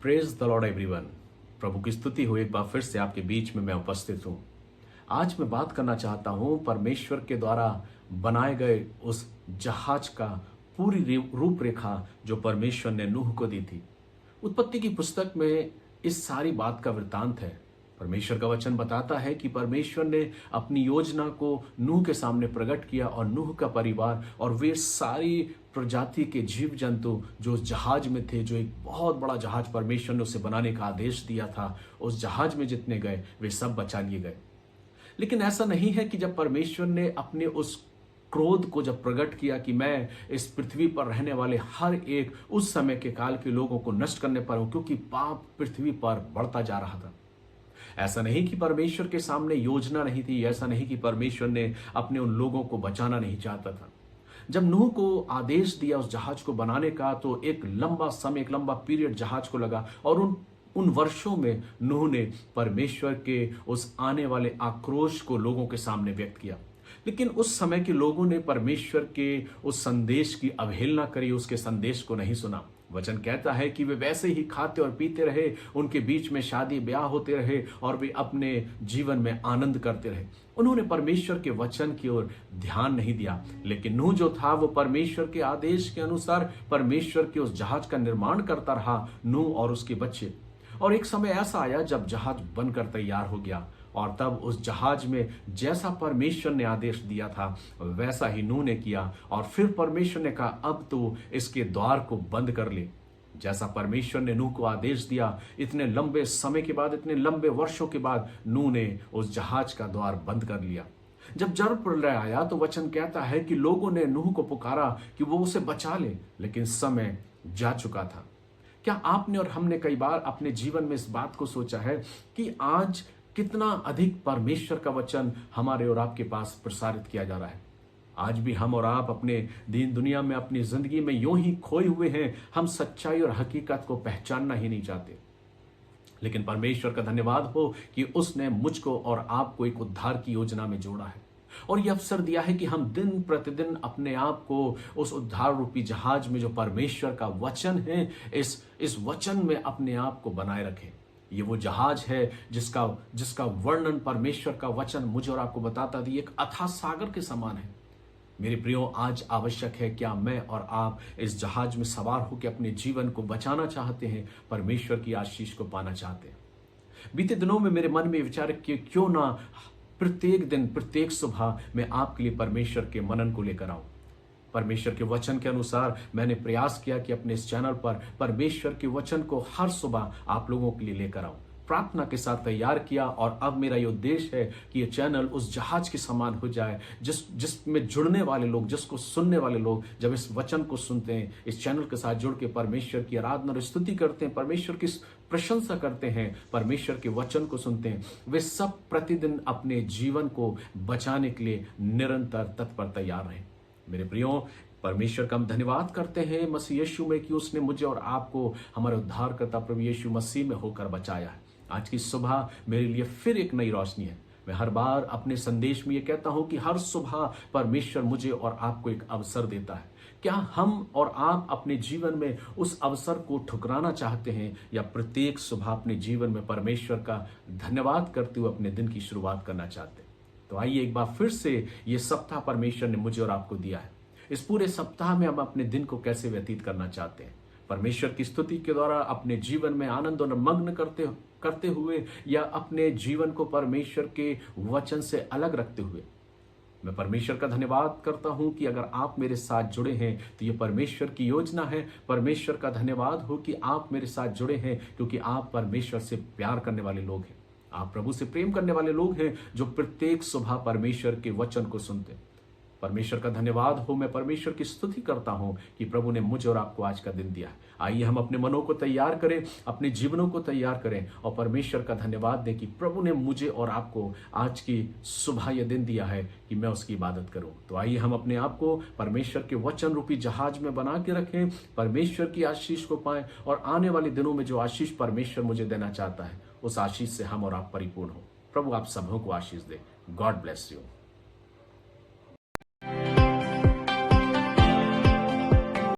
Praise the Lord everyone. प्रभु की स्तुति हो, एक बार फिर से आपके बीच में मैं उपस्थित हूँ। आज मैं बात करना चाहता हूँ परमेश्वर के द्वारा बनाए गए उस जहाज का पूरी रूपरेखा जो परमेश्वर ने नूह को दी थी। उत्पत्ति की पुस्तक में इस सारी बात का वृतांत है। परमेश्वर का वचन बताता है कि परमेश्वर ने अपनी योजना को नूह के सामने प्रकट किया और नूह का परिवार और वे सारी प्रजाति के जीव जंतु जो जहाज में थे, जो एक बहुत बड़ा जहाज परमेश्वर ने उसे बनाने का आदेश दिया था, उस जहाज में जितने गए वे सब बचा लिए गए। लेकिन ऐसा नहीं है कि जब परमेश्वर ने अपने उस क्रोध को जब प्रकट किया कि मैं इस पृथ्वी पर रहने वाले हर एक उस समय के काल के लोगों को नष्ट करने पर हूं, क्योंकि पाप पृथ्वी पर बढ़ता जा रहा था। ऐसा नहीं कि परमेश्वर के सामने योजना नहीं थी, ऐसा नहीं कि परमेश्वर ने अपने उन लोगों को बचाना नहीं चाहता था। जब नूह को आदेश दिया उस जहाज को बनाने का, तो एक लंबा समय, एक लंबा पीरियड जहाज को लगा और उन वर्षों में नूह ने परमेश्वर के उस आने वाले आक्रोश को लोगों के सामने व्यक्त किया। लेकिन उस समय के लोगों ने परमेश्वर के उस संदेश की अवहेलना करी, उसके संदेश को नहीं सुना। वचन कहता है कि वे वैसे ही खाते और पीते रहे, उनके बीच में शादी ब्याह होते रहे और वे अपने जीवन में आनंद करते रहे। उन्होंने परमेश्वर के वचन की ओर ध्यान नहीं दिया। लेकिन नूह जो था वो परमेश्वर के आदेश के अनुसार परमेश्वर के उस जहाज का निर्माण करता रहा, नूह और उसके बच्चे। और एक समय ऐसा आया जब जहाज बनकर तैयार हो गया और तब उस जहाज में जैसा परमेश्वर ने आदेश दिया था वैसा ही नूह ने किया। और फिर परमेश्वर ने कहा अब तो इसके द्वार को बंद कर ले। जैसा परमेश्वर ने नूह को आदेश दिया, इतने लंबे समय के बाद, इतने लंबे वर्षों के बाद नूह ने उस जहाज का द्वार बंद कर लिया। जब जल प्रलय आया तो वचन कहता है कि लोगों ने नूह को पुकारा कि वो उसे बचा ले, लेकिन समय जा चुका था। क्या आपने और हमने कई बार अपने जीवन में इस बात को सोचा है कि आज कितना अधिक परमेश्वर का वचन हमारे और आपके पास प्रसारित किया जा रहा है? आज भी हम और आप अपने दीन दुनिया में, अपनी जिंदगी में यूं ही खोए हुए हैं। हम सच्चाई और हकीकत को पहचानना ही नहीं चाहते। लेकिन परमेश्वर का धन्यवाद हो कि उसने मुझको और आपको एक उद्धार की योजना में जोड़ा है और यह अवसर दिया है कि हम दिन प्रतिदिन अपने आप को उस उद्धार रूपी जहाज में जो परमेश्वर का वचन है, इस वचन में अपने आप को बनाए रखें। ये वो जहाज है जिसका वर्णन परमेश्वर का वचन मुझे और आपको बताता था, एक अथाह सागर के समान है। मेरे प्रियो, आज आवश्यक है, क्या मैं और आप इस जहाज में सवार होकर अपने जीवन को बचाना चाहते हैं, परमेश्वर की आशीष को पाना चाहते हैं? बीते दिनों में मेरे मन में विचार कि क्यों ना प्रत्येक दिन, प्रत्येक सुबह मैं आपके लिए परमेश्वर के मनन को लेकर आऊं। परमेश्वर के वचन के अनुसार मैंने प्रयास किया कि अपने इस चैनल पर परमेश्वर के वचन को हर सुबह आप लोगों के लिए लेकर आऊं। प्रार्थना के साथ तैयार किया और अब मेरा ये उद्देश्य है कि ये चैनल उस जहाज के समान हो जाए जिसमें जुड़ने वाले लोग, जिसको सुनने वाले लोग जब इस वचन को सुनते हैं, इस चैनल के साथ जुड़ के परमेश्वर की आराधना और स्तुति करते हैं, परमेश्वर की प्रशंसा करते हैं, परमेश्वर के वचन को सुनते हैं, वे सब प्रतिदिन अपने जीवन को बचाने के लिए निरंतर तत्पर तैयार रहें। मेरे प्रियो, परमेश्वर का हम धन्यवाद करते हैं मसीह यीशु में कि उसने मुझे और आपको हमारे उद्धारकर्ता प्रभु यीशु मसीह में होकर बचाया है। आज की सुबह मेरे लिए फिर एक नई रोशनी है। मैं हर बार अपने संदेश में ये कहता हूं कि हर सुबह परमेश्वर मुझे और आपको एक अवसर देता है। क्या हम और आप अपने जीवन में उस अवसर को ठुकराना चाहते हैं या प्रत्येक सुबह अपने जीवन में परमेश्वर का धन्यवाद करते हुए अपने दिन की शुरुआत करना चाहते हैं? तो आइए एक बार फिर से ये सप्ताह परमेश्वर ने मुझे और आपको दिया है। इस पूरे सप्ताह में हम अपने दिन को कैसे व्यतीत करना चाहते हैं? परमेश्वर की स्तुति के द्वारा अपने जीवन में आनंद और मग्न करते हुए या अपने जीवन को परमेश्वर के वचन से अलग रखते हुए? मैं परमेश्वर का धन्यवाद करता हूं कि अगर आप मेरे साथ जुड़े हैं तो ये परमेश्वर की योजना है। परमेश्वर का धन्यवाद हो कि आप मेरे साथ जुड़े हैं, क्योंकि आप परमेश्वर से प्यार करने वाले लोग हैं। आप प्रभु से प्रेम करने वाले लोग हैं जो प्रत्येक सुबह परमेश्वर के वचन को सुनते हैं। परमेश्वर का धन्यवाद हो, मैं परमेश्वर की स्तुति करता हूं कि प्रभु ने मुझे और आपको आज का दिन दिया है। आइए हम अपने मनों को तैयार करें, अपने जीवनों को तैयार करें और परमेश्वर का धन्यवाद दें कि प्रभु ने मुझे और आपको आज की सुबह यह दिन दिया है कि मैं उसकी इबादत करूं। तो आइए हम अपने आप को परमेश्वर के वचन रूपी जहाज में बना के रखें, परमेश्वर की आशीष को पाएं और आने वाले दिनों में जो आशीष परमेश्वर मुझे देना चाहता है उस आशीष से हम और आप परिपूर्ण हो। प्रभु आप सबों को आशीष दे। God bless you.